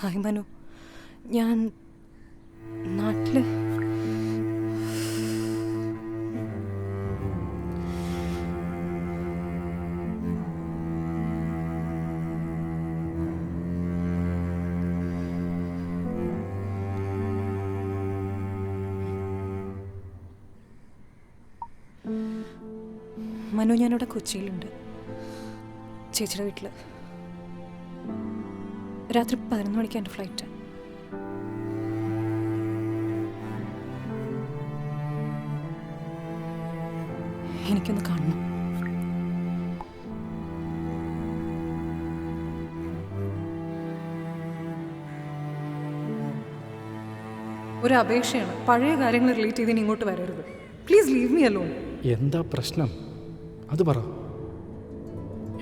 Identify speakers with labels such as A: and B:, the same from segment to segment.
A: Hi Manu, ഞാൻ നാട്ടില് മനു, ഞാനിവിടെ കൊച്ചിയിലുണ്ട്, ചേച്ചിയുടെ വീട്ടിൽ. രാത്രി 11 മണിക്ക് എൻ്റെ ഫ്ലൈറ്റ്. എനിക്കൊന്ന് കാണണം. ഒരു അപേക്ഷയാണ്, പഴയ കാര്യങ്ങൾ റിലേറ്റ് ചെയ്ത് ഇങ്ങോട്ട് വരരുത്. Please leave me alone.
B: എന്താ പ്രശ്നം അത് പറ.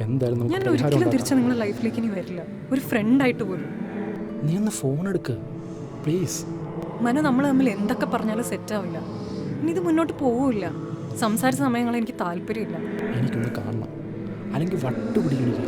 B: എന്തായാലും
A: ഞാൻ
B: നമുക്ക്
A: ഒരിക്കലും
B: പരിഹാരം
A: തിരിച്ച് നിങ്ങളുടെ ലൈഫിലേക്ക് ഇനി വരില്ല, ഒരു ഫ്രണ്ടായിട്ട് പോലും.
B: നീ ഒന്ന് ഫോൺ എടുക്ക് പ്ലീസ്.
A: മനു, നമ്മൾ തമ്മിൽ എന്തൊക്കെ പറഞ്ഞാലും സെറ്റാവില്ല. ഇനി ഇത് മുന്നോട്ട് പോവില്ല. സംസാരിച്ച സമയങ്ങൾ എനിക്ക് താല്പര്യമില്ല.
B: എനിക്കൊന്ന് കാണണം, അല്ലെങ്കിൽ വട്ടുപിടിക്കും എനിക്ക്.